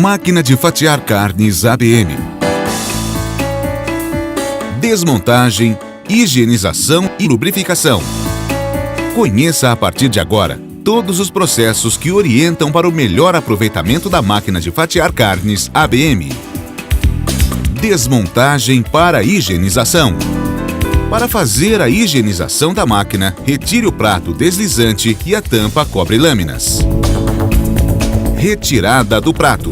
Máquina de fatiar carnes ABM. Desmontagem, higienização e lubrificação. Conheça a partir de agora todos os processos que orientam para o melhor aproveitamento da máquina de fatiar carnes ABM. Desmontagem para higienização. Para fazer a higienização da máquina, retire o prato deslizante e a tampa cobre-lâminas. Retirada do prato.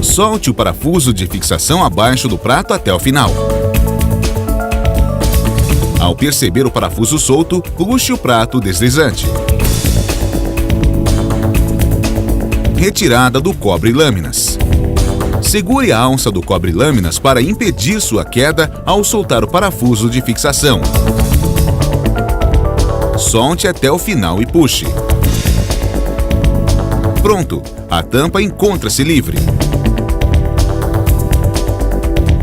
Solte o parafuso de fixação abaixo do prato até o final. Ao perceber o parafuso solto, puxe o prato deslizante. Retirada do cobre-lâminas. Segure a alça do cobre-lâminas para impedir sua queda ao soltar o parafuso de fixação. Solte até o final e puxe. Pronto, a tampa encontra-se livre.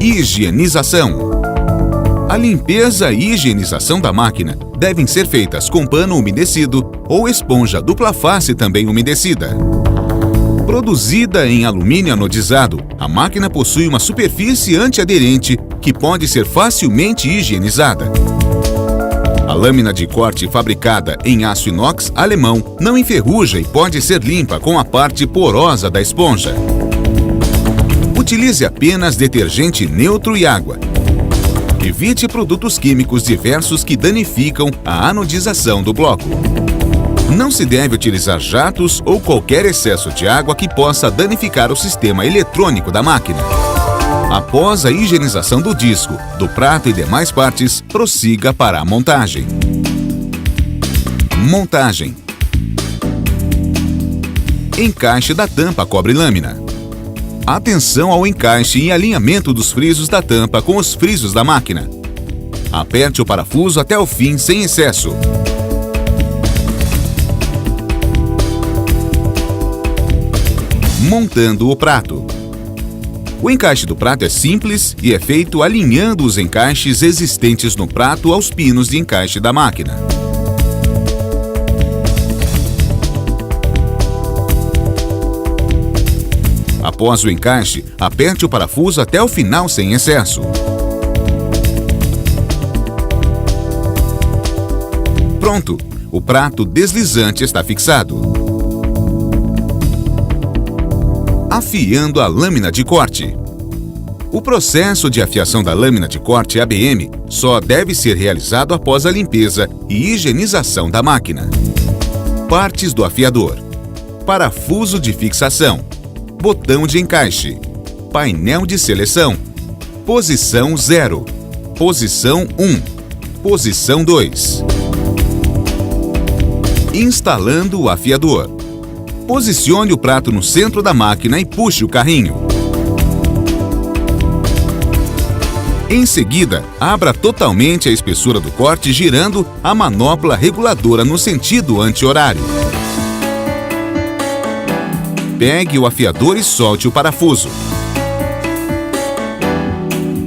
Higienização. A limpeza e higienização da máquina devem ser feitas com pano umedecido ou esponja dupla face também umedecida. Produzida em alumínio anodizado, a máquina possui uma superfície antiaderente que pode ser facilmente higienizada. A lâmina de corte fabricada em aço inox alemão não enferruja e pode ser limpa com a parte porosa da esponja. Utilize apenas detergente neutro e água. Evite produtos químicos diversos que danificam a anodização do bloco. Não se deve utilizar jatos ou qualquer excesso de água que possa danificar o sistema eletrônico da máquina. Após a higienização do disco, do prato e demais partes, prossiga para a montagem. Montagem. Encaixe da tampa cobre-lâmina. Atenção ao encaixe e alinhamento dos frisos da tampa com os frisos da máquina. Aperte o parafuso até o fim sem excesso. Montando o prato. O encaixe do prato é simples e é feito alinhando os encaixes existentes no prato aos pinos de encaixe da máquina. Após o encaixe, aperte o parafuso até o final sem excesso. Pronto! O prato deslizante está fixado. Afiando a lâmina de corte. O processo de afiação da lâmina de corte ABM só deve ser realizado após a limpeza e higienização da máquina. Partes do afiador. Parafuso de fixação. Botão de encaixe. Painel de seleção. Posição 0. Posição 1. Posição 2. Instalando o afiador. Posicione o prato no centro da máquina e puxe o carrinho. Em seguida, abra totalmente a espessura do corte girando a manopla reguladora no sentido anti-horário. Pegue o afiador e solte o parafuso.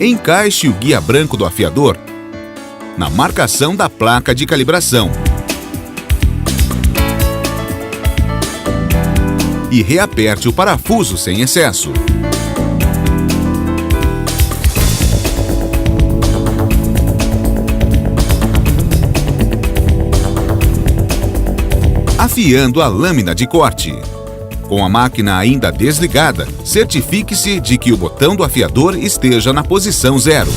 Encaixe o guia branco do afiador na marcação da placa de calibração. E reaperte o parafuso sem excesso. Afiando a lâmina de corte. Com a máquina ainda desligada, certifique-se de que o botão do afiador esteja na posição 0.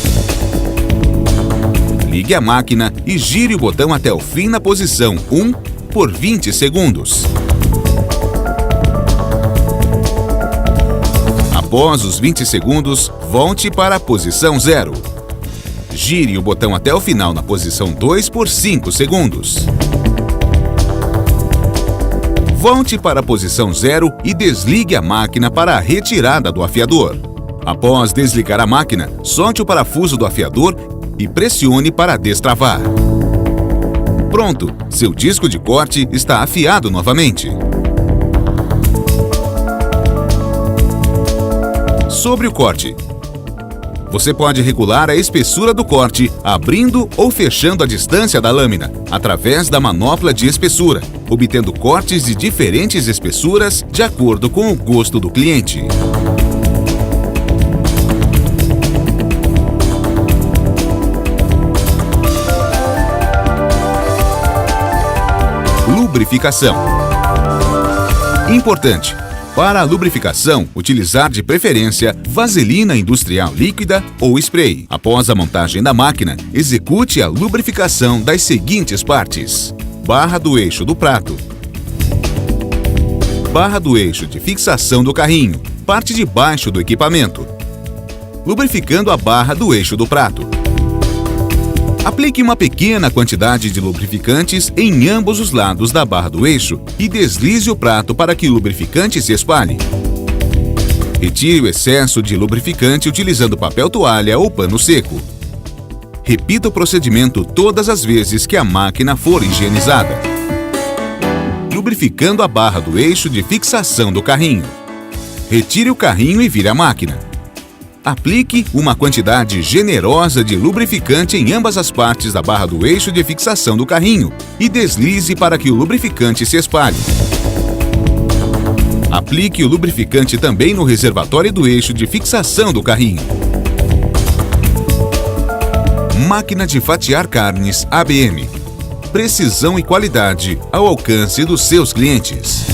Ligue a máquina e gire o botão até o fim na posição 1 por 20 segundos. Após os 20 segundos, volte para a posição 0. Gire o botão até o final na posição 2 por 5 segundos. Volte para a posição 0 e desligue a máquina para a retirada do afiador. Após desligar a máquina, solte o parafuso do afiador e pressione para destravar. Pronto! Seu disco de corte está afiado novamente. Sobre o corte. Você pode regular a espessura do corte, abrindo ou fechando a distância da lâmina, através da manopla de espessura, obtendo cortes de diferentes espessuras de acordo com o gosto do cliente. Lubrificação. Importante: para a lubrificação, utilizar de preferência vaselina industrial líquida ou spray. Após a montagem da máquina, execute a lubrificação das seguintes partes: barra do eixo do prato, barra do eixo de fixação do carrinho, parte de baixo do equipamento, lubrificando a barra do eixo do prato. Aplique uma pequena quantidade de lubrificantes em ambos os lados da barra do eixo e deslize o prato para que o lubrificante se espalhe. Retire o excesso de lubrificante utilizando papel toalha ou pano seco. Repita o procedimento todas as vezes que a máquina for higienizada. Lubrificando a barra do eixo de fixação do carrinho. Retire o carrinho e vire a máquina. Aplique uma quantidade generosa de lubrificante em ambas as partes da barra do eixo de fixação do carrinho e deslize para que o lubrificante se espalhe. Aplique o lubrificante também no reservatório do eixo de fixação do carrinho. Máquina de fatiar carnes ABM. Precisão e qualidade ao alcance dos seus clientes.